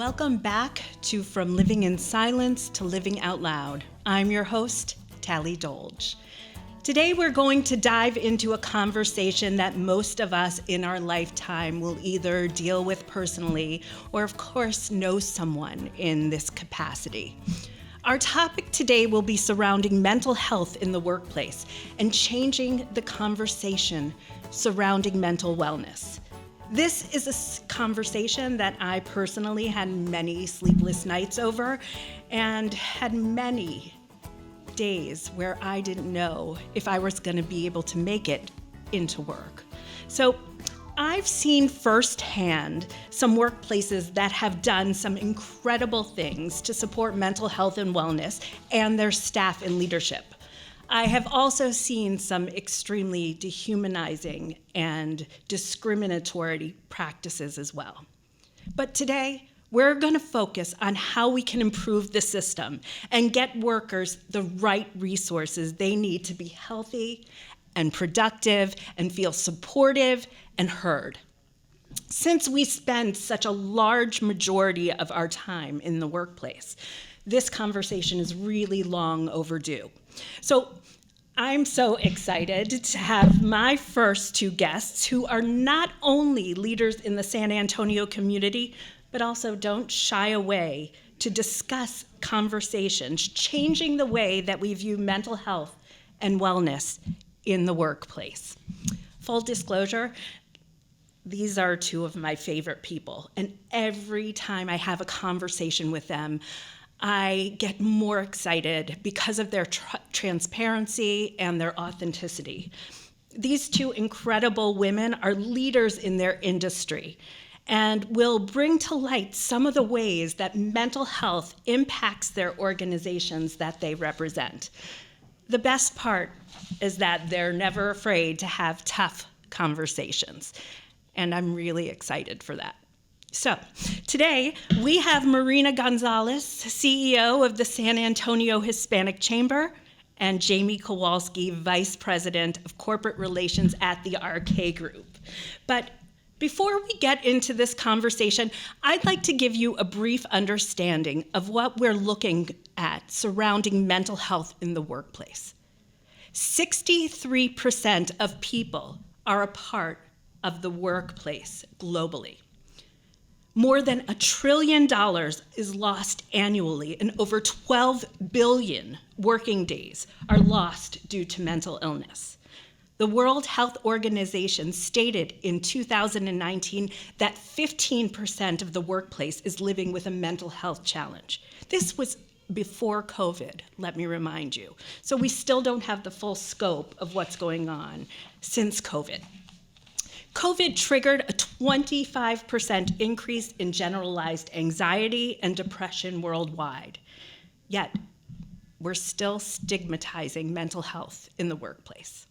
Welcome back to From Living in Silence to Living Out Loud. I'm your host, Tally Dolge. Today we're going to dive into a conversation that most of us in our lifetime will either deal with personally or, of course, know someone in this capacity. Our topic today will be surrounding mental health in the workplace and changing the conversation surrounding mental wellness. This is a conversation that I personally had many sleepless nights over and had many days where I didn't know if I was going to be able to make it into work. So I've seen firsthand some workplaces that have done some incredible things to support mental health and wellness and their staff and leadership. I have also seen some extremely dehumanizing and discriminatory practices as well. But today, we're going to focus on how we can improve the system and get workers the right resources they need to be healthy and productive and feel supportive and heard. Since we spend such a large majority of our time in the workplace, this conversation is really long overdue. So I'm so excited to have my first two guests who are not only leaders in the San Antonio community, but also don't shy away to discuss conversations, changing the way that we view mental health and wellness in the workplace. Full disclosure, these are two of my favorite people, and every time I have a conversation with them, I get more excited because of their transparency and their authenticity. These two incredible women are leaders in their industry and will bring to light some of the ways that mental health impacts their organizations that they represent. The best part is that they're never afraid to have tough conversations, and I'm really excited for that. So today we have Marina Gonzalez, CEO of the San Antonio Hispanic Chamber, and Jamie Kowalski, Vice President of Corporate Relations at the RK Group. But before we get into this conversation, I'd like to give you a brief understanding of what we're looking at surrounding mental health in the workplace. 63% of people are a part of the workplace globally. More than $1 trillion is lost annually, and over 12 billion working days are lost due to mental illness. The World Health Organization stated in 2019 that 15% of the workplace is living with a mental health challenge. This was before COVID, let me remind you. So we still don't have the full scope of what's going on since COVID. COVID triggered a 25% increase in generalized anxiety and depression worldwide. Yet, we're still stigmatizing mental health in the workplace.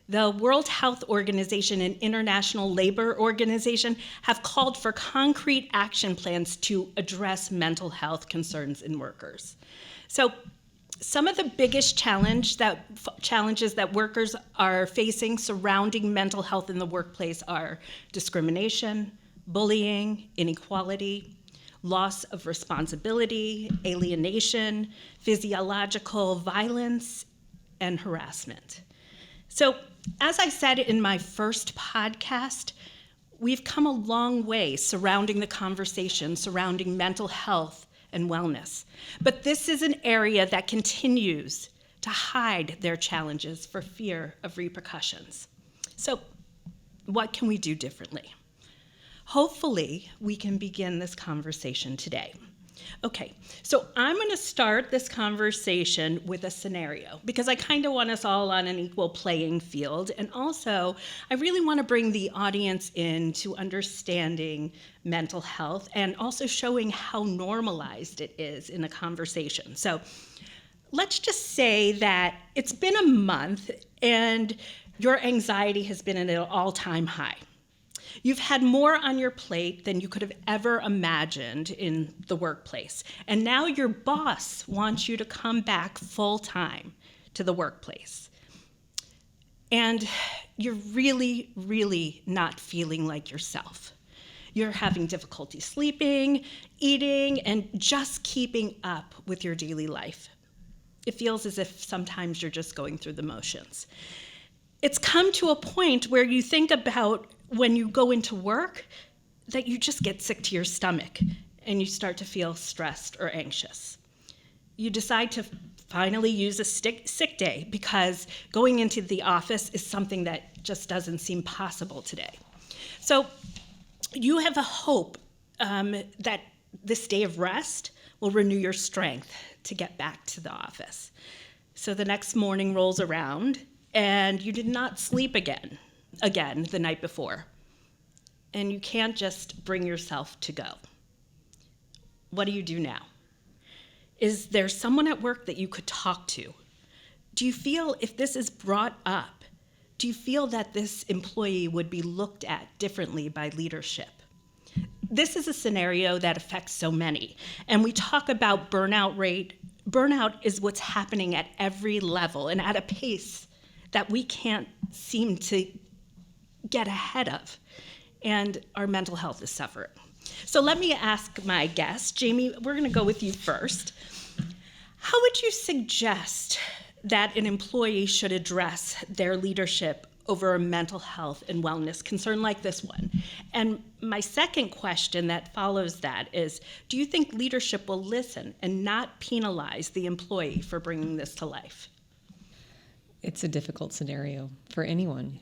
The World Health Organization and International Labor Organization have called for concrete action plans to address mental health concerns in workers. So, some of the biggest challenges that workers are facing surrounding mental health in the workplace are discrimination, bullying, inequality, loss of responsibility, alienation, physiological violence, and harassment. So, as I said in my first podcast, we've come a long way surrounding the conversation surrounding mental health and wellness. But this is an area that continues to hide their challenges for fear of repercussions. So, what can we do differently? Hopefully, we can begin this conversation today. Okay, so I'm going to start this conversation with a scenario because I kind of want us all on an equal playing field, and also I really want to bring the audience in to understanding mental health and also showing how normalized it is in a conversation. So let's just say that it's been a month and your anxiety has been at an all-time high. You've had more on your plate than you could have ever imagined in the workplace. And now your boss wants you to come back full-time to the workplace. And you're really, really not feeling like yourself. You're having difficulty sleeping, eating, and just keeping up with your daily life. It feels as if sometimes you're just going through the motions. It's come to a point where you think about when you go into work that you just get sick to your stomach and you start to feel stressed or anxious. You decide to finally use a sick day because going into the office is something that just doesn't seem possible today. So you have a hope that this day of rest will renew your strength to get back to the office. So the next morning rolls around and you did not sleep again the night before. And you can't just bring yourself to go. What do you do now? Is there someone at work that you could talk to? Do you feel if this is brought up, do you feel that this employee would be looked at differently by leadership? This is a scenario that affects so many. And we talk about burnout rate. Burnout is what's happening at every level and at a pace that we can't seem to get ahead of. And our mental health is suffering. So let me ask my guest, Jamie, we're going to go with you first. How would you suggest that an employee should address their leadership over a mental health and wellness concern like this one? And my second question that follows that is, do you think leadership will listen and not penalize the employee for bringing this to life? It's a difficult scenario for anyone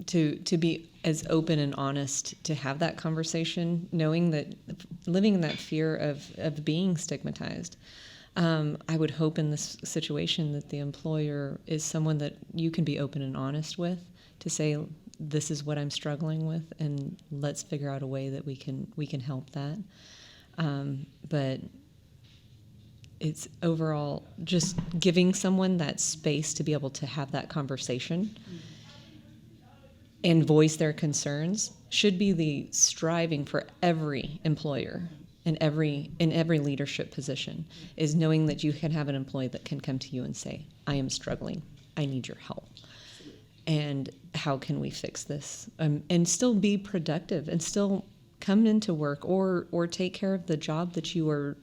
to be as open and honest, to have that conversation, knowing that living in that fear of being stigmatized. I would hope in this situation that the employer is someone that you can be open and honest with, to say, this is what I'm struggling with, and let's figure out a way that we can help that. But it's overall just giving someone that space to be able to have that conversation and voice their concerns should be the striving for every employer in every leadership position, is knowing that you can have an employee that can come to you and say, I am struggling, I need your help. And how can we fix this? And still be productive and still come into work or take care of the job that you're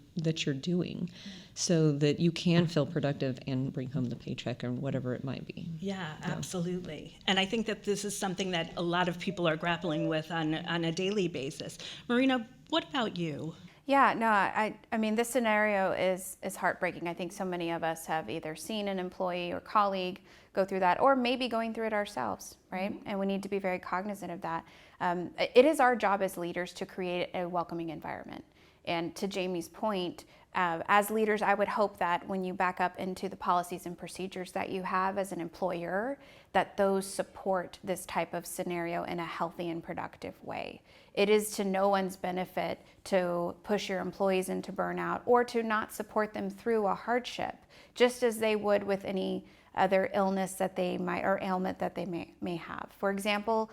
doing, so that you can feel productive and bring home the paycheck or whatever it might be. Yeah, absolutely. And I think that this is something that a lot of people are grappling with on a daily basis. Marina, what about you? Yeah, no, I mean, this scenario is heartbreaking. I think so many of us have either seen an employee or colleague go through that, or maybe going through it ourselves, right? And we need to be very cognizant of that. It is our job as leaders to create a welcoming environment. And to Jamie's point, as leaders, I would hope that when you back up into the policies and procedures that you have as an employer, that those support this type of scenario in a healthy and productive way. It is to no one's benefit to push your employees into burnout or to not support them through a hardship, just as they would with any other illness that they might, or ailment that they may have. For example,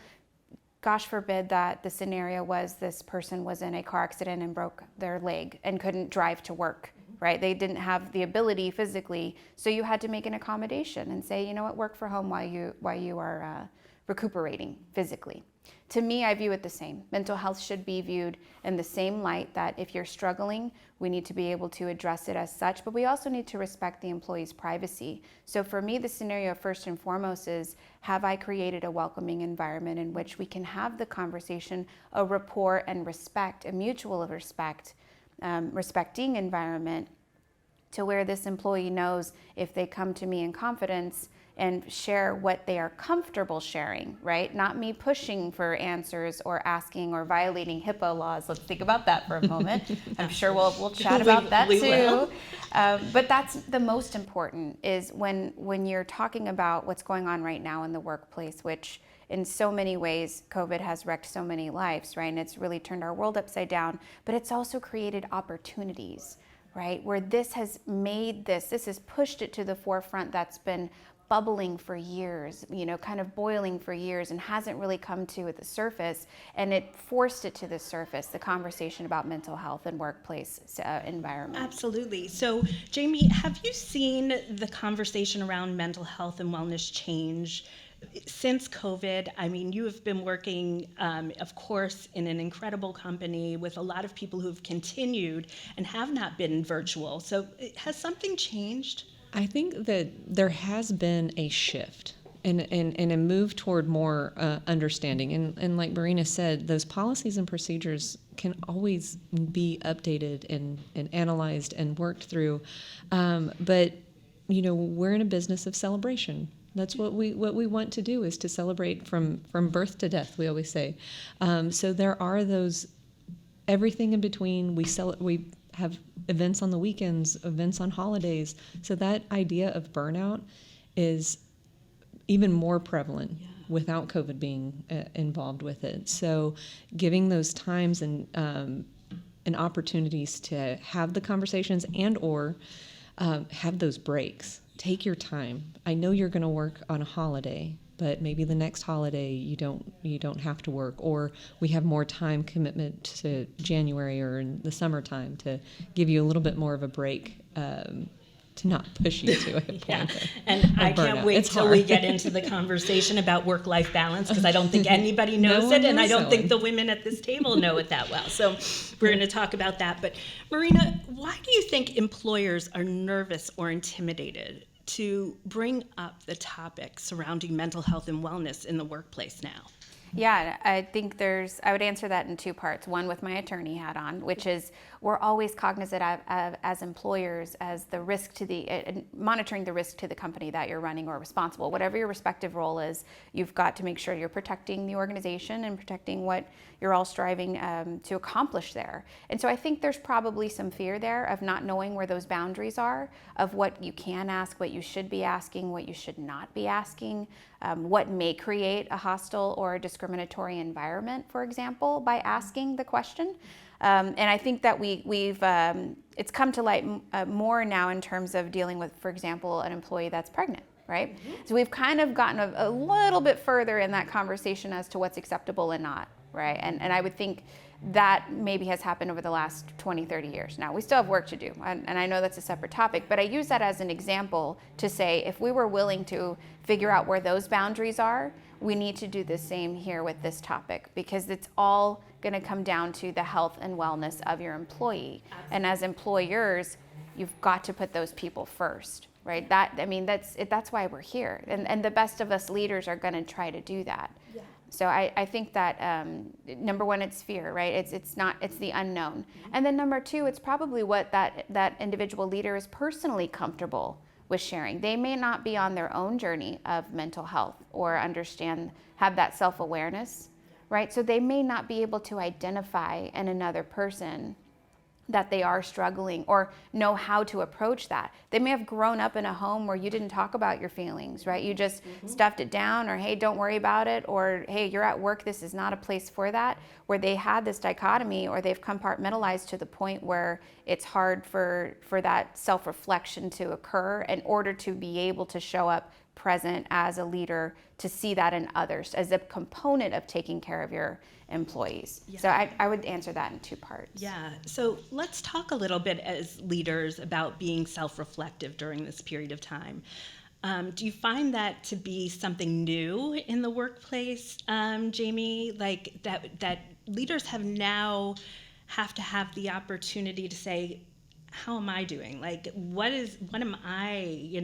gosh forbid that the scenario was this person was in a car accident and broke their leg and couldn't drive to work, right? They didn't have the ability physically, so you had to make an accommodation and say, you know what, work from home while you are recuperating physically. To me, I view it the same. Mental health should be viewed in the same light, that if you're struggling, we need to be able to address it as such, but we also need to respect the employee's privacy. So for me, the scenario first and foremost is, have I created a welcoming environment in which we can have the conversation, a rapport and respect, a mutual respect, respecting environment, to where this employee knows if they come to me in confidence and share what they are comfortable sharing, right? Not me pushing for answers or asking or violating HIPAA laws. Let's think about that for a moment. I'm sure we'll chat about that too. But that's the most important, is when you're talking about what's going on right now in the workplace, which in so many ways, COVID has wrecked so many lives, right? And it's really turned our world upside down, but it's also created opportunities, right? Where this has made this has pushed it to the forefront, that's been bubbling for years, kind of boiling for years, and hasn't really come to the surface, and it forced it to the surface, the conversation about mental health and workplace environment. Absolutely. So, Jamie, have you seen the conversation around mental health and wellness change since COVID, I mean, you have been working, of course, in an incredible company with a lot of people who've continued and have not been virtual. So has something changed? I think that there has been a shift and a move toward more understanding. And like Marina said, those policies and procedures can always be updated and analyzed and worked through. But, we're in a business of celebration. That's what we want to do, is to celebrate from birth to death, we always say. So there are those, everything in between. We have events on the weekends, events on holidays. So that idea of burnout is even more prevalent without COVID being involved with it. So giving those times and opportunities to have the conversations or have those breaks. Take your time. I know you're going to work on a holiday, but maybe the next holiday you don't have to work, or we have more time commitment to January or in the summertime to give you a little bit more of a break, to not push you to a point. And I can't wait till we get hard. into the conversation about work-life balance, because I don't think anybody knows it, and I don't think the women at this table know it that well. So we're going to talk about that. But Marina, why do you think employers are nervous or intimidated to bring up the topic surrounding mental health and wellness in the workplace now? Yeah, I think I would answer that in two parts. One with my attorney hat on, which is we're always cognizant of, as employers, as the risk to monitoring the risk to the company that you're running or responsible. Whatever your respective role is, you've got to make sure you're protecting the organization and protecting what you're all striving to accomplish there. And so I think there's probably some fear there of not knowing where those boundaries are, of what you can ask, what you should be asking, what you should not be asking, what may create a hostile or a discriminatory environment, for example, by asking the question. And I think that we've it's come to light more now in terms of dealing with, for example, an employee that's pregnant, right? Mm-hmm. So we've kind of gotten a little bit further in that conversation as to what's acceptable and not, right? And I would think that maybe has happened over the last 20, 30 years. Now, we still have work to do, and I know that's a separate topic, but I use that as an example to say if we were willing to figure out where those boundaries are, we need to do the same here with this topic, because it's all going to come down to the health and wellness of your employee. Absolutely. And as employers, you've got to put those people first, right? That's why we're here, and the best of us leaders are going to try to do that. Yeah. So I think that number one, it's fear, right? It's the unknown. Mm-hmm. And then number two, it's probably what that individual leader is personally comfortable with sharing. They may not be on their own journey of mental health or have that self-awareness, right? So they may not be able to identify in another person that they are struggling or know how to approach that. They may have grown up in a home where you didn't talk about your feelings, right? You just stuffed it down, or hey, don't worry about it, or hey, you're at work, this is not a place for that, where they had this dichotomy, or they've compartmentalized to the point where it's hard for that self-reflection to occur in order to be able to show up present as a leader, to see that in others as a component of taking care of your employees. Yeah. So I would answer that in two parts. Yeah. So let's talk a little bit as leaders about being self-reflective during this period of time. Do you find that to be something new in the workplace, Jamie? Like that leaders have to have the opportunity to say, how am I doing? Like, what am I,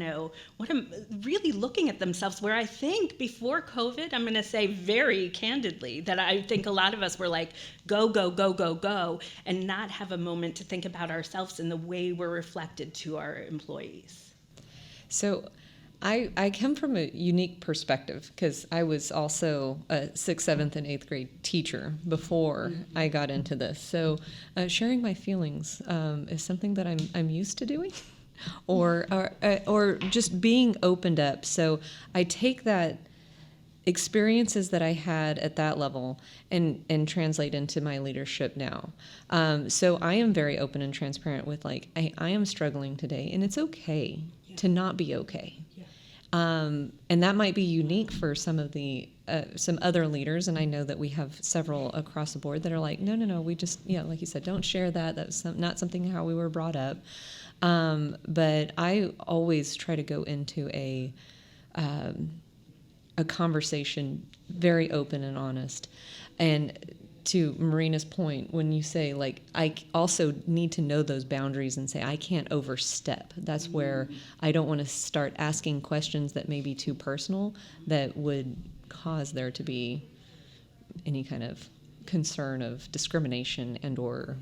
what am really looking at themselves, where I think before COVID, I'm going to say very candidly that I think a lot of us were like, go, go, go, go, go, and not have a moment to think about ourselves in the way we're reflected to our employees. So I come from a unique perspective, because I was also a 6th, 7th, and 8th grade teacher before I got into this. So sharing my feelings is something that I'm used to doing, or just being opened up. So I take that experiences that I had at that level and translate into my leadership now. So I am very open and transparent with I am struggling today, and it's okay to not be okay. And that might be unique for some other leaders, and I know that we have several across the board that are like, no, we just, like you said, don't share that. That's not something how we were brought up. But I always try to go into a conversation very open and honest. And to Marina's point, when you say, like, I also need to know those boundaries and say, I can't overstep. That's where I don't want to start asking questions that may be too personal that would cause there to be any kind of concern of discrimination and or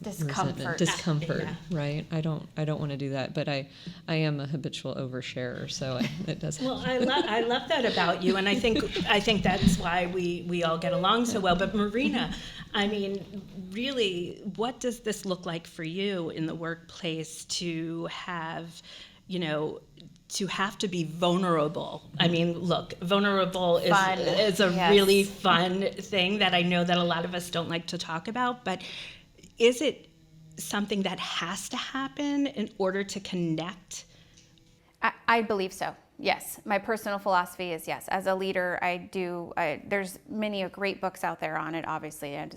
discomfort, Yeah. right? I don't want to do that, but I am a habitual oversharer, so it does. Well, I love that about you, and I think that's why we all get along so well. But Marina, I mean, really, what does this look like for you in the workplace to have, to have to be vulnerable? I mean, look, vulnerable is a really fun thing that I know that a lot of us don't like to talk about, but is it something that has to happen in order to connect? I believe so. Yes. My personal philosophy is yes. As a leader, there's many great books out there on it, obviously. And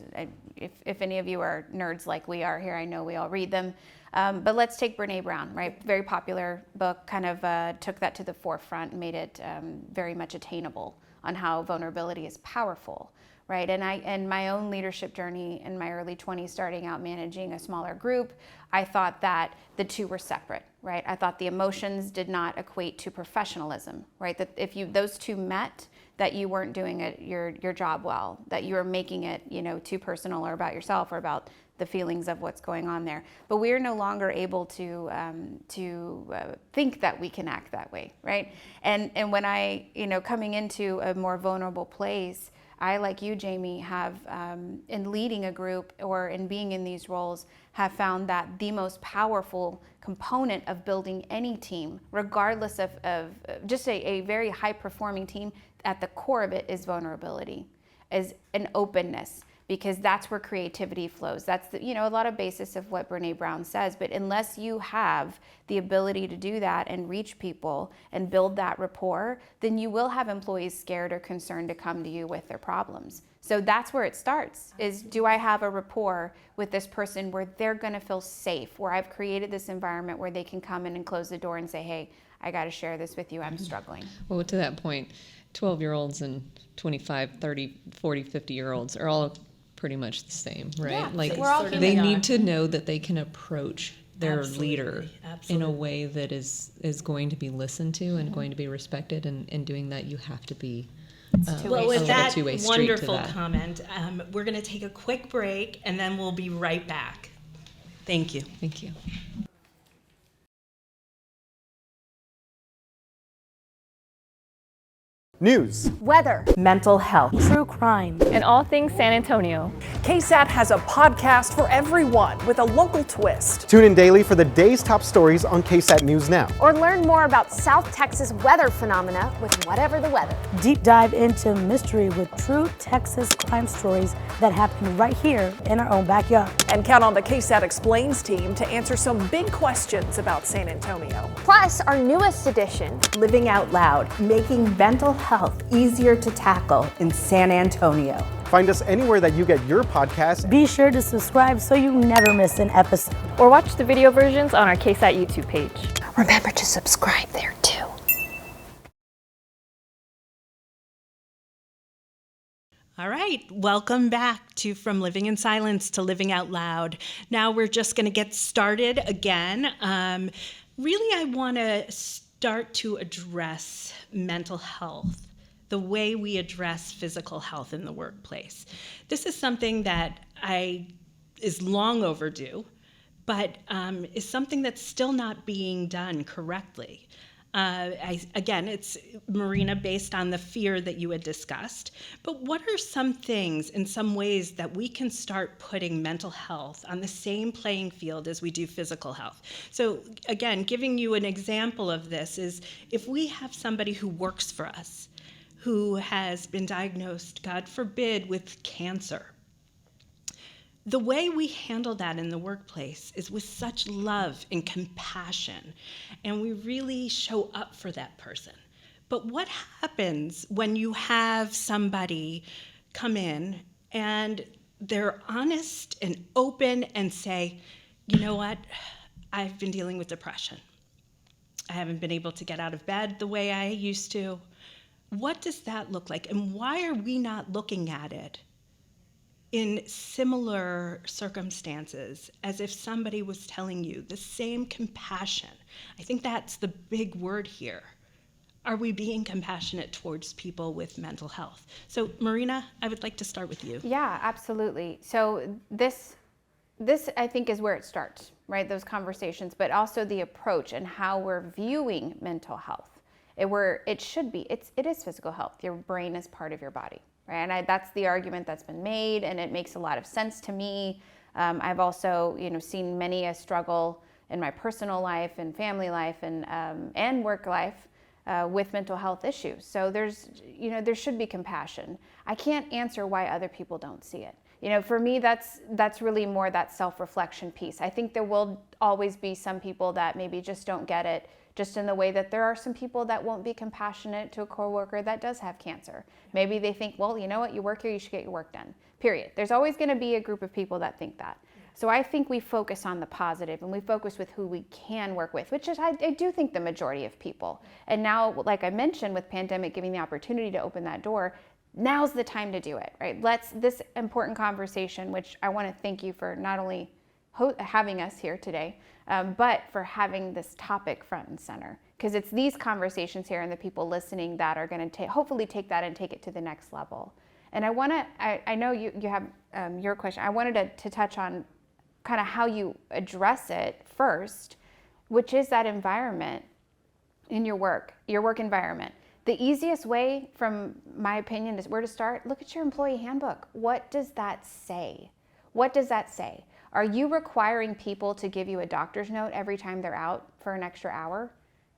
if any of you are nerds like we are here, I know we all read them. But let's take Brene Brown, right? Very popular book, kind of took that to the forefront and made it very much attainable on how vulnerability is powerful. Right, and my own leadership journey in my early 20s, starting out managing a smaller group, I thought that the two were separate, right? I thought the emotions did not equate to professionalism, right? That if those two met, that you weren't doing your job well, that you were making it, too personal or about yourself or about the feelings of what's going on there. But we are no longer able to think that we can act that way, right? And when I, coming into a more vulnerable place, I, like you, Jamie, have, in leading a group or in being in these roles, have found that the most powerful component of building any team, regardless of just a very high-performing team, at the core of it is vulnerability, is an openness, because that's where creativity flows. That's a lot of basis of what Brene Brown says, but unless you have the ability to do that and reach people and build that rapport, then you will have employees scared or concerned to come to you with their problems. So that's where it starts, is do I have a rapport with this person where they're gonna feel safe, where I've created this environment where they can come in and close the door and say, hey, I gotta share this with you, I'm struggling. Well, to that point, 12-year-olds and 25, 30, 40, 50-year-olds are all pretty much the same, right? Yeah, like we're all they human. need to know that they can approach their leader Absolutely. in a way that is going to be listened to and going to be respected, and in doing that you have to be Well, with that two-way street to wonderful that. comment, we're going to take a quick break and then we'll be right back. Thank you. Thank you. News, weather, Mental health. true crime, and all things San Antonio. KSAT has a podcast for everyone with a local twist. tune in daily for the day's top stories on KSAT News Now. or learn more about South Texas weather phenomena with Whatever the Weather. Deep dive into mystery with true Texas crime stories that happen right here in our own backyard. And count on the KSAT Explains team to answer some big questions about San Antonio. Plus, our newest edition, Living Out Loud, making mental health easier to tackle in San Antonio. Find us anywhere that you get your podcast. Be sure to subscribe so you never miss an episode. Or watch the video versions on our KSAT YouTube page. remember to subscribe there too. All right, welcome back to From Living in Silence to Living Out Loud. Now we're just going to get started again. Really, I want to start to address mental health, the way we address physical health in the workplace. This is something that is long overdue, but is something that's still not being done correctly. Again, it's, Marina, based on the fear that you had discussed, but what are some things in some ways that we can start putting mental health on the same playing field as we do physical health? So again, giving you an example of this is if we have somebody who works for us who has been diagnosed, God forbid, with cancer. The way we handle that in the workplace is with such love and compassion, and we really show up for that person. But what happens when you have somebody come in and they're honest and open and say, you know what, I've been dealing with depression. I haven't been able to get out of bed the way I used to. What does that look like? And why are we not looking at it in similar circumstances as if somebody was telling you the same compassion? I think that's the big word here. Are we being compassionate towards people with mental health? So, Marina, I would like to start with you. Yeah, absolutely. So this I think is where it starts, right? Those conversations, but also the approach and how we're viewing mental health. It should be, it is physical health. Your brain is part of your body, right? And that's the argument that's been made, and it makes a lot of sense to me. I've also, seen many a struggle in my personal life and family life and work life with mental health issues. So there should be compassion. I can't answer why other people don't see it. For me, that's really more that self-reflection piece. I think there will always be some people that maybe just don't get it, just in the way that there are some people that won't be compassionate to a coworker that does have cancer. Maybe they think, well, you know what, you work here, you should get your work done, period. There's always going to be a group of people that think that. So I think we focus on the positive and we focus with who we can work with, which is, I do think, the majority of people. And now, like I mentioned, with pandemic giving the opportunity to open that door, now's the time to do it, right? This important conversation, which I want to thank you for not only having us here today, but for having this topic front and center, because it's these conversations here and the people listening that are going to hopefully take that and take it to the next level. And I know you have your question. I wanted to touch on kind of how you address it first, which is that environment in your work environment. The easiest way, from my opinion, is where to start. Look at your employee handbook. What does that say? What does that say? Are you requiring people to give you a doctor's note every time they're out for an extra hour?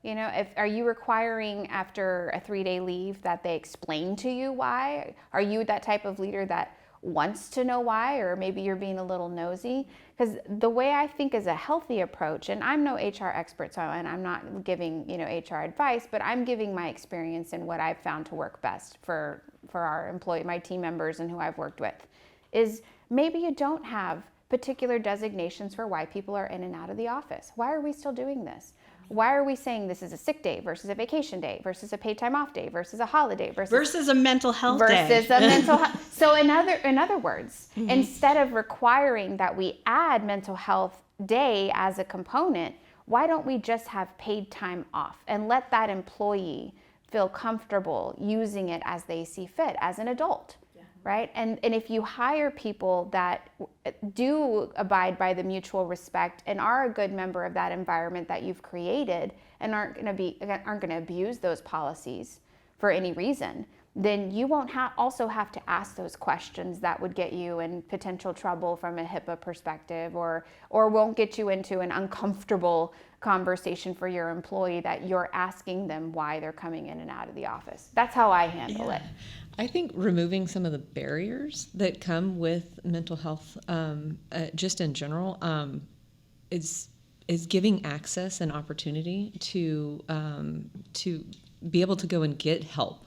Are you requiring after a 3-day leave that they explain to you why? Are you that type of leader that wants to know why, or maybe you're being a little nosy? Because the way I think is a healthy approach, and I'm no HR expert, and I'm not giving HR advice, but I'm giving my experience and what I've found to work best for our my team members and who I've worked with, is maybe you don't have particular designations for why people are in and out of the office. Why are we still doing this? Why are we saying this is a sick day versus a vacation day versus a paid time off day versus a holiday versus a mental health day? Versus a mental health. So in other words, instead of requiring that we add mental health day as a component, why don't we just have paid time off and let that employee feel comfortable using it as they see fit as an adult? Right? And if you hire people that do abide by the mutual respect and are a good member of that environment that you've created and aren't going to abuse those policies for any reason, then you won't also have to ask those questions that would get you in potential trouble from a HIPAA perspective, or won't get you into an uncomfortable conversation for your employee that you're asking them why they're coming in and out of the office. That's how I handle it. I think removing some of the barriers that come with mental health, just in general, is giving access and opportunity to be able to go and get help.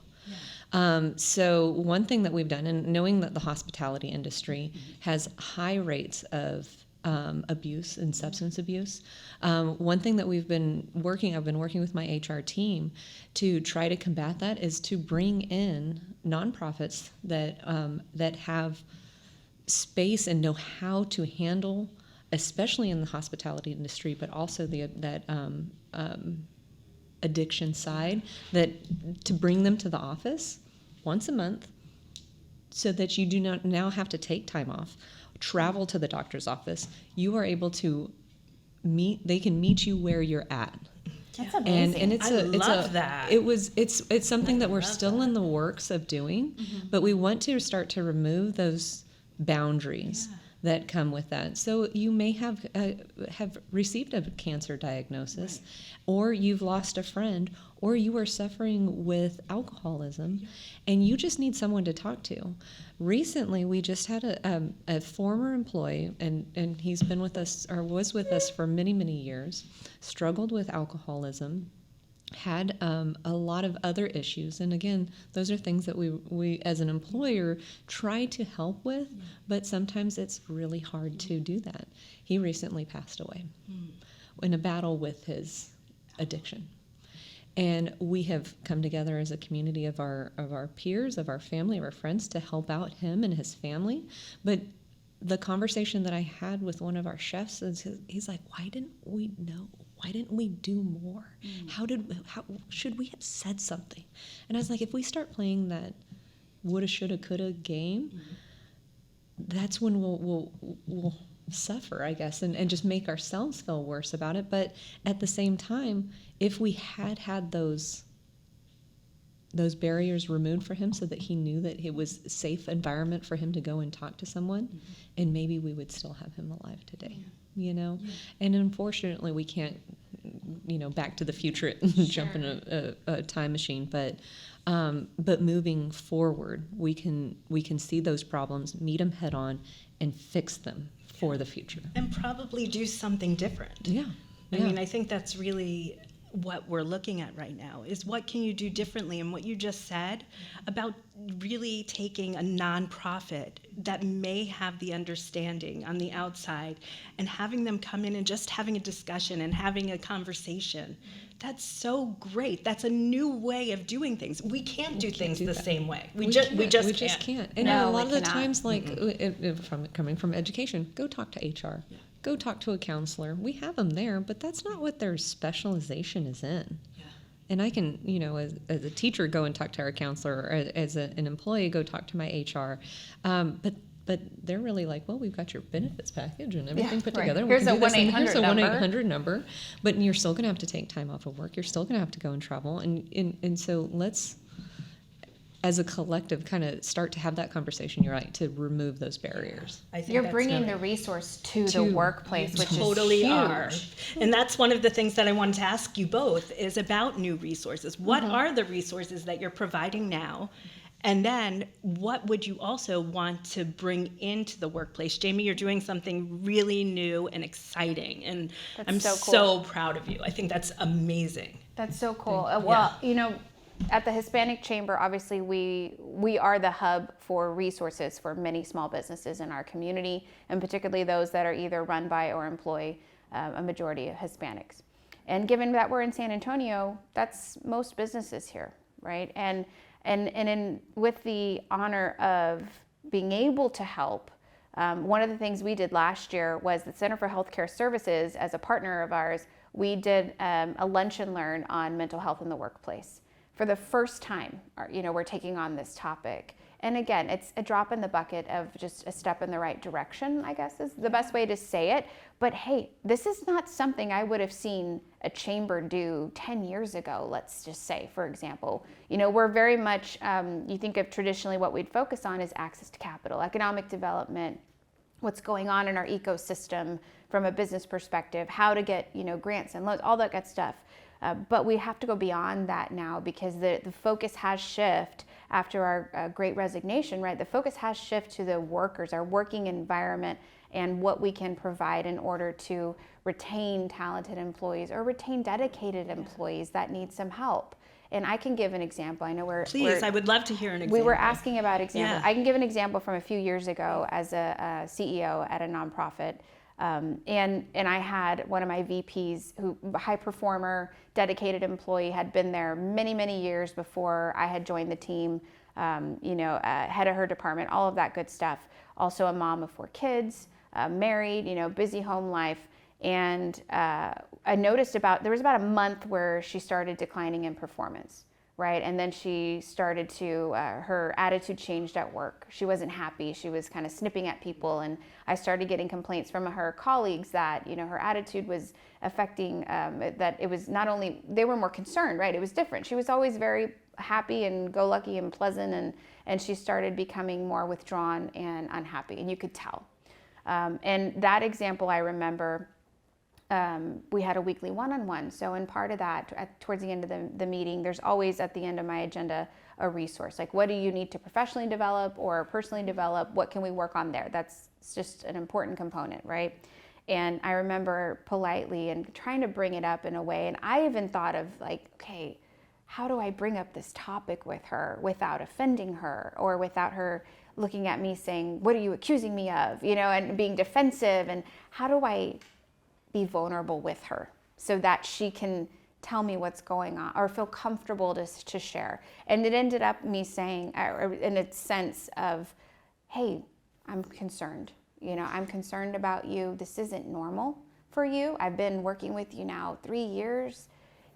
So one thing that we've done, and knowing that the hospitality industry has high rates of abuse and substance abuse, one thing that I've been working with my HR team to try to combat that is to bring in nonprofits that have space and know how to handle, especially in the hospitality industry, but also that addiction side, that to bring them to the office once a month so that you do not now have to take time off, travel to the doctor's office. You are able to they can meet you where you're at. That's amazing. And it's I love that. It's something that we're still in the works of doing, but we want to start to remove those boundaries that come with that. So you may have received a cancer diagnosis, or you've lost a friend, or you are suffering with alcoholism, and you just need someone to talk to. Recently, we just had a former employee, and he's been with us, or was with us for many, many years, struggled with alcoholism, had a lot of other issues. And again, those are things that we as an employer try to help with, but sometimes it's really hard to do that. He recently passed away in a battle with his addiction. And we have come together as a community of our peers, of our family, of our friends to help out him and his family. But the conversation that I had with one of our chefs is he's like, why didn't we know? Why didn't we do more? How should we have said something? And I was like, if we start playing that woulda, shoulda, coulda game, that's when we'll suffer, I guess, and just make ourselves feel worse about it. But at the same time, if we had those barriers removed for him so that he knew that it was a safe environment for him to go and talk to someone, and maybe we would still have him alive today, you know? And unfortunately, we can't, back to the future and jump in a time machine, but moving forward, we can see those problems, meet them head on, and fix them for the future. And probably do something different. Yeah. I mean, I think that's really what we're looking at right now is what can you do differently, and what you just said about really taking a nonprofit that may have the understanding on the outside and having them come in and just having a discussion and having a conversation. That's so great. That's a new way of doing things. We can't do things the same way. We just can't. And No, a lot of the cannot. times, like coming from education, go talk to HR. Yeah. Go talk to a counselor. We have them there, but that's not what their specialization is in. Yeah. And I can, as a teacher, go and talk to our counselor, or as an employee, go talk to my HR. But they're really like, well, we've got your benefits package and everything put together. Here's a 1-800 Here's a number. 1-800 number. But you're still going to have to take time off of work. You're still going to have to go and travel. And so let's, as a collective, kind of start to have that conversation. You're right, to remove those barriers. I think You're that's bringing really- the resource to the workplace, which totally is huge. are. And that's one of the things that I wanted to ask you both is about new resources. What are the resources that you're providing now? And then what would you also want to bring into the workplace? Jamie, you're doing something really new and exciting, and That's I'm so so cool. proud of you. I think that's amazing. That's so cool. Well, at the Hispanic Chamber, obviously we are the hub for resources for many small businesses in our community, and particularly those that are either run by or employ a majority of Hispanics. And given that we're in San Antonio, that's most businesses here, right? And with the honor of being able to help, one of the things we did last year was the Center for Healthcare Services, as a partner of ours, we did a lunch and learn on mental health in the workplace. For the first time, we're taking on this topic. And again, it's a drop in the bucket of just a step in the right direction, I guess is the best way to say it. But hey, this is not something I would have seen a chamber do 10 years ago, let's just say, for example. We're very much, you think of traditionally what we'd focus on is access to capital, economic development, what's going on in our ecosystem from a business perspective, how to get, grants and loans, all that good stuff. But we have to go beyond that now because the focus has shifted after our great resignation, right? The focus has shifted to the workers, our working environment, and what we can provide in order to retain talented employees or retain dedicated employees that need some help. And I can give an example. I know Please, I would love to hear an example. We were asking about examples. Yeah. I can give an example from a few years ago as a CEO at a nonprofit. And I had one of my VPs, who high performer, dedicated employee, had been there many, many years before I had joined the team, head of her department, all of that good stuff. Also a mom of 4 kids, married, busy home life. And I noticed there was about a month where she started declining in performance. Right, and then she started to, her attitude changed at work. She wasn't happy. She was kind of snipping at people, and I started getting complaints from her colleagues that, her attitude was affecting, that it was not only, they were more concerned, right? It was different. She was always very happy and go-lucky and pleasant, and she started becoming more withdrawn and unhappy, and you could tell. And that example, I remember, we had a weekly one-on-one. So in part of that, towards the end of the meeting, there's always at the end of my agenda a resource. Like, what do you need to professionally develop or personally develop? What can we work on there? That's just an important component, right? And I remember politely and trying to bring it up in a way. And I even thought of like, okay, how do I bring up this topic with her without offending her or without her looking at me saying, what are you accusing me of? And being defensive. And how do I be vulnerable with her so that she can tell me what's going on or feel comfortable to share. And it ended up me saying, in a sense of, hey, I'm concerned. I'm concerned about you. This isn't normal for you. I've been working with you now 3 years.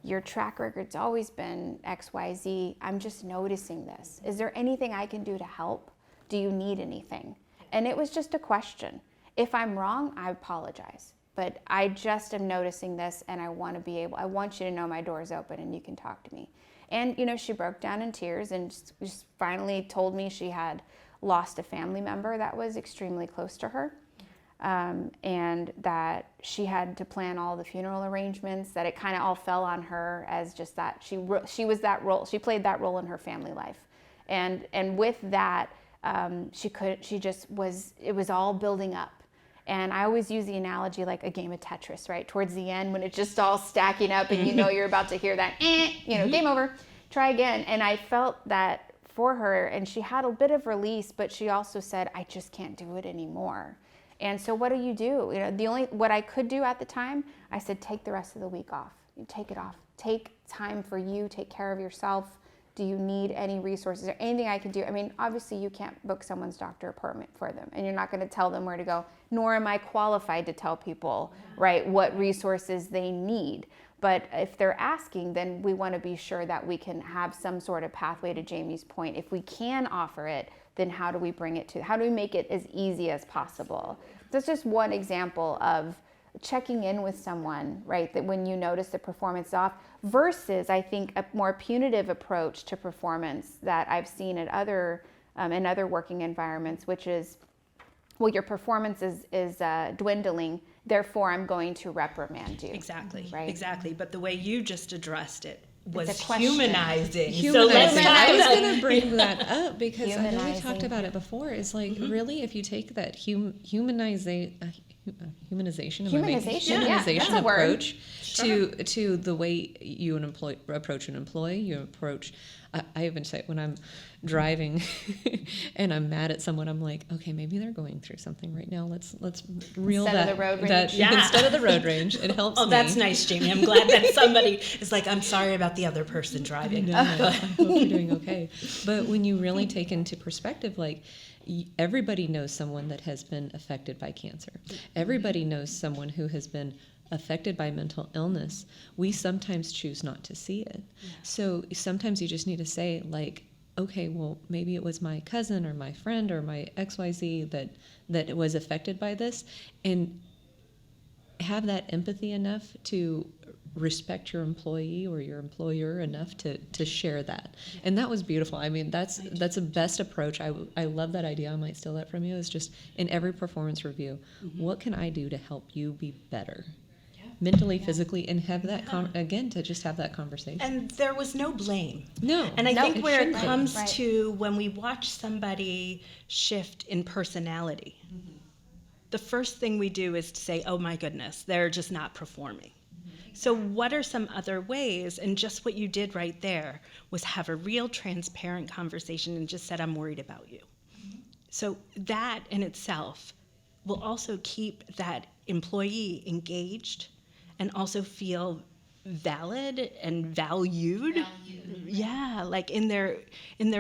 Your track record's always been XYZ. I'm just noticing this. Is there anything I can do to help? Do you need anything? And it was just a question. If I'm wrong, I apologize. But I just am noticing this, and I want you to know my door's open and you can talk to me. And, she broke down in tears and just finally told me she had lost a family member that was extremely close to her, and that she had to plan all the funeral arrangements, that it kind of all fell on her as just that she was that role. She played that role in her family life. And with that, it was all building up. And I always use the analogy like a game of Tetris, right? Towards the end, when it's just all stacking up and you're about to hear that, game over, try again. And I felt that for her, and she had a bit of release, but she also said, I just can't do it anymore. And so what do? What I could do at the time, I said, take the rest of the week off. You take it off. Take time for you, take care of yourself. Do you need any resources or anything I can do? I mean, obviously you can't book someone's doctor appointment for them, and you're not going to tell them where to go, nor am I qualified to tell people, right, what resources they need. But if they're asking, then we want to be sure that we can have some sort of pathway, to Jamie's point. If we can offer it, then how do we make it as easy as possible? That's just one example of checking in with someone, right, that when you notice the performance is off, versus I think a more punitive approach to performance that I've seen at in other working environments, which is, well, your performance is dwindling, therefore I'm going to reprimand you. Exactly, right? Exactly. But the way you just addressed it was It's a question. humanizing. So let's I was talk going to bring that up because I know we Humanizing. talked about it before. It's like, really, if you take that humanization yeah, that's a word. approach to the way you approach an employee, you approach. I even say when I'm driving and I'm mad at someone, I'm like, okay, maybe they're going through something right now. Let's reel Instead of the road rage. instead of the road rage. It helps. Oh, me. that's nice, Jamie. I'm glad that somebody is like, I'm sorry about the other person driving. No, I hope you're doing okay. But when you really take into perspective, like, everybody knows someone that has been affected by cancer. Everybody knows someone who has been affected by mental illness. We sometimes choose not to see it. So sometimes you just need to say, like, okay, well, maybe it was my cousin or my friend or my XYZ that was affected by this, and have that empathy enough to respect your employee or your employer enough to share that. And that was beautiful. I mean, that's the best approach. I love that idea. I might steal that from you. Is just in every performance review, what can I do to help you be better? Mentally, physically, and have that to just have that conversation. And there was no blame. No. And I think where it comes Right. to when we watch somebody shift in personality, the first thing we do is to say, oh my goodness, they're just not performing. So what are some other ways? And just what you did right there was have a real transparent conversation and just said, I'm worried about you. So that in itself will also keep that employee engaged and also feel valid and valued. Yeah, like in their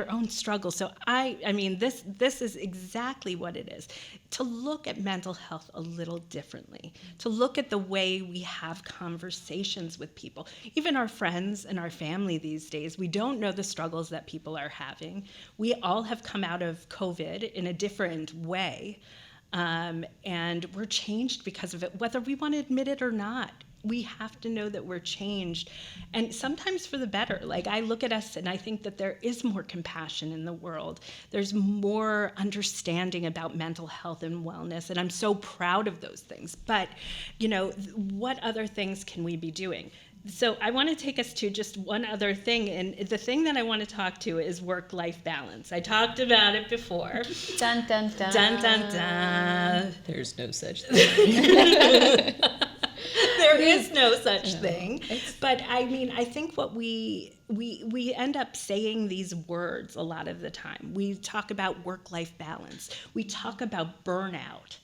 own struggle. So I mean this is exactly what it is. To look at mental health a little differently, to look at the way we have conversations with people, even our friends and our family these days. We don't know the struggles that people are having. We all have come out of COVID in a different way. And we're changed because of it, whether we want to admit it or not. We have to know that we're changed, and sometimes for the better. Like, I look at us and I think that there is more compassion in the world. There's more understanding about mental health and wellness, and I'm so proud of those things. But, what other things can we be doing? So I want to take us to just one other thing, and the thing that I want to talk to is work-life balance. I talked about it before. Dun, dun, dun. Dun, dun, dun. There's no such thing. There is no such thing. But I mean, I think what we end up saying these words a lot of the time. We talk about work-life balance. We talk about burnout.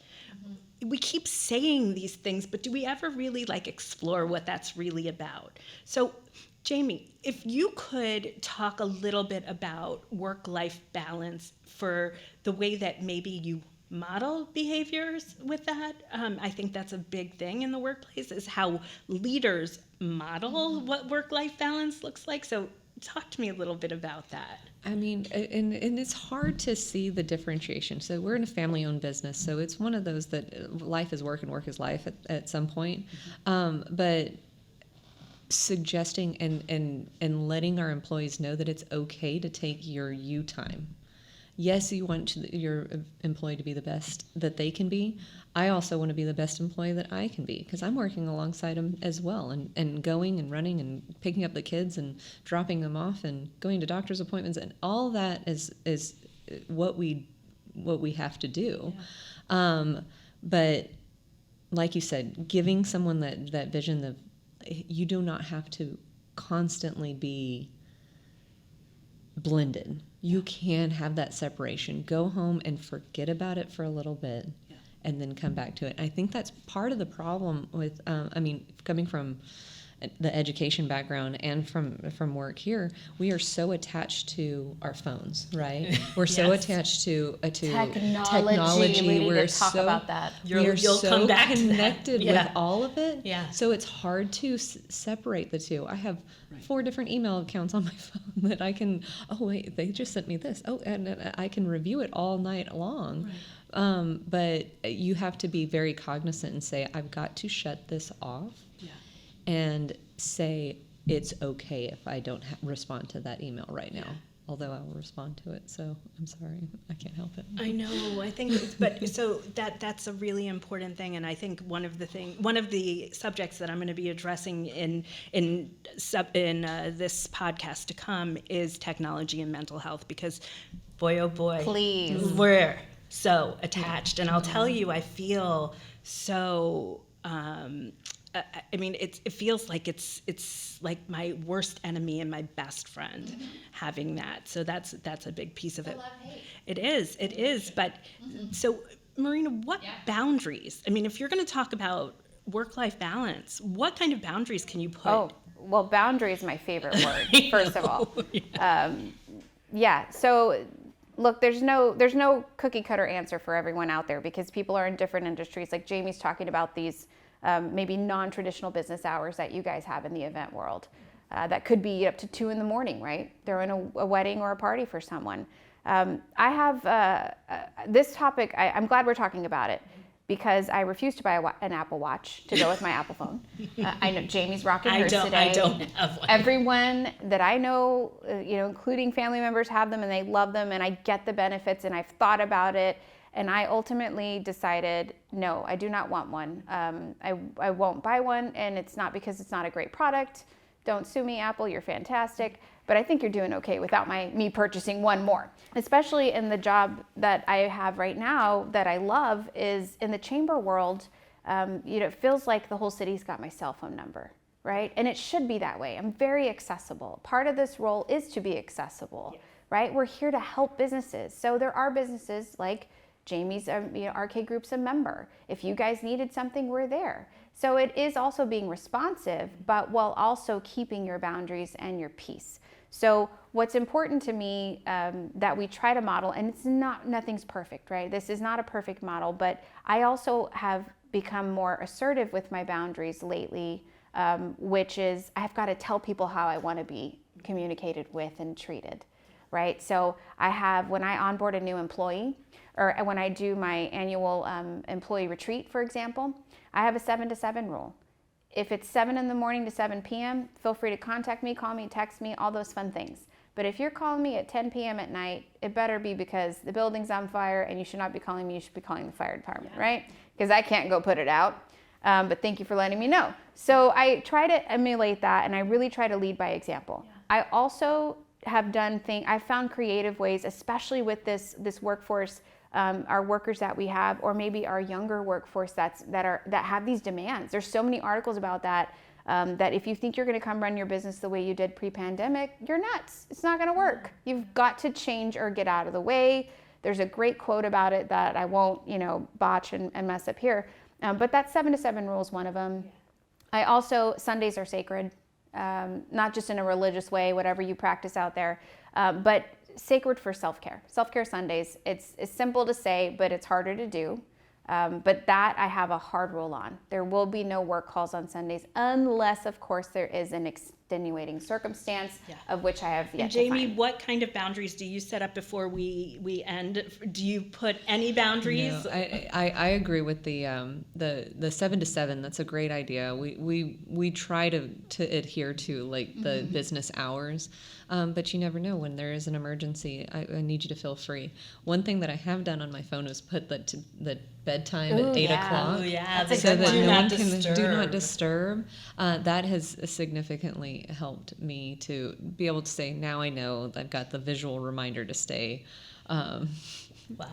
we keep saying these things, but do we ever really like explore what that's really about? So, Jamie, if you could talk a little bit about work-life balance for the way that maybe you model behaviors with that. I think that's a big thing in the workplace, is how leaders model what work-life balance looks like. So talk to me a little bit about that. I mean, and it's hard to see the differentiation. So we're in a family-owned business, so it's one of those that life is work and work is life at some point. But suggesting and letting our employees know that it's okay to take your you time. Yes, you want your employee to be the best that they can be. I also want to be the best employee that I can be, because I'm working alongside them as well, and going and running and picking up the kids and dropping them off and going to doctor's appointments, and all that is what we have to do. Yeah. But like you said, giving someone that vision of, you do not have to constantly be blended. You can have that separation. Go home and forget about it for a little bit, and then come back to it. I think that's part of the problem with, coming from the education background and from work here, we are so attached to our phones, right? We're so attached to technology. We need We're to talk about that. We're You'll so come back connected with all of it. Yeah. So it's hard to separate the two. I have 4 different email accounts on my phone that I can, they just sent me this. And I can review it all night long. Right. But you have to be very cognizant and say, I've got to shut this off. Yeah. And say, it's okay if I don't respond to that email right now. Although I will respond to it, so I'm sorry, I can't help it. I know. I think, so that's a really important thing, and I think one of the subjects that I'm going to be addressing in this podcast to come is technology and mental health, because boy, oh boy, please, we're so attached, and I'll tell you, I feel so. It feels like it's like my worst enemy and my best friend, having that. So that's a big piece of it. It is. But so, Marina, what boundaries? I mean, if you're going to talk about work-life balance, what kind of boundaries can you put? Oh, well, boundary is my favorite word. First of all, So, look, there's no cookie cutter answer for everyone out there, because people are in different industries. Like Jamie's talking about these. Maybe non-traditional business hours that you guys have in the event world. That could be up to 2 a.m, right? They're in a wedding or a party for someone. I have this topic, I'm glad we're talking about it, because I refuse to buy an Apple Watch to go with my Apple phone. I know Jamie's rocking hers today. I don't have one. Everyone that I know, including family members, have them and they love them, and I get the benefits, and I've thought about it. And I ultimately decided, no, I do not want one. I won't buy one, and it's not because it's not a great product. Don't sue me, Apple, you're fantastic. But I think you're doing okay without me purchasing one more. Especially in the job that I have right now that I love, is in the chamber world. It feels like the whole city's got my cell phone number, right? And it should be that way. I'm very accessible. Part of this role is to be accessible, right? We're here to help businesses. So there are businesses like Jamie's Arcade Group's a member. If you guys needed something, we're there. So it is also being responsive, but while also keeping your boundaries and your peace. So what's important to me that we try to model, and nothing's perfect, right? This is not a perfect model, but I also have become more assertive with my boundaries lately, which is I've got to tell people how I want to be communicated with and treated, right? So when I onboard a new employee, or when I do my annual employee retreat, for example, I have a 7 to 7 rule. If it's 7 a.m. to 7 p.m., feel free to contact me, call me, text me, all those fun things. But if you're calling me at 10 p.m. at night, it better be because the building's on fire, and you should not be calling me, you should be calling the fire department, right? Because I can't go put it out. But thank you for letting me know. So I try to emulate that, and I really try to lead by example. I also have I've found creative ways, especially with this workforce, our workers that we have, or maybe our younger workforce that have these demands. There's so many articles about that, that if you think you're going to come run your business the way you did pre-pandemic, you're nuts. It's not going to work. You've got to change or get out of the way. There's a great quote about it that I won't, botch and mess up here. But that 7 to 7 rule is one of them. I also, Sundays are sacred, not just in a religious way, whatever you practice out there, but sacred for self-care. Self-care Sundays, it's simple to say, but it's harder to do. But that I have a hard rule on. There will be no work calls on Sundays unless, of course, there is an extenuating circumstance of which I have yet to Jamie, find. what kind of boundaries do you set up before we end? Do you put any boundaries? No, I agree with the 7 to 7. That's a great idea. We try to adhere to like the business hours, but you never know when there is an emergency. I need you to feel free. One thing that I have done on my phone is put the bedtime at 8 o'clock. Oh, yeah. That's a So good that one. no one Do can not do not disturb. That has significantly helped me to be able to say, now I know I've got the visual reminder to stay. Wow.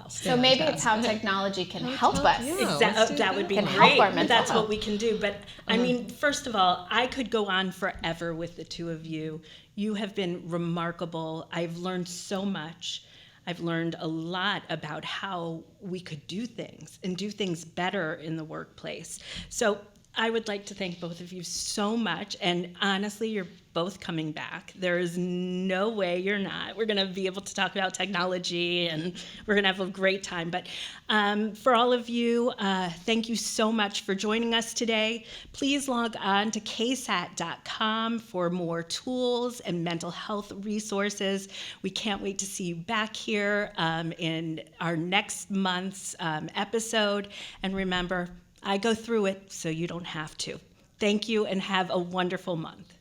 So maybe it's how technology can help us. That would be Can great. help our mental That's health. what we can do. But I mean, first of all, I could go on forever with the two of you. You have been remarkable. I've learned so much. I've learned a lot about how we could do things and do things better in the workplace. So I would like to thank both of you so much. And honestly, you're both coming back. There is no way you're not. We're going to be able to talk about technology and we're going to have a great time. But for all of you, thank you so much for joining us today. Please log on to KSAT12 for more tools and mental health resources. We can't wait to see you back here in our next month's episode. And remember, I go through it so you don't have to. Thank you and have a wonderful month.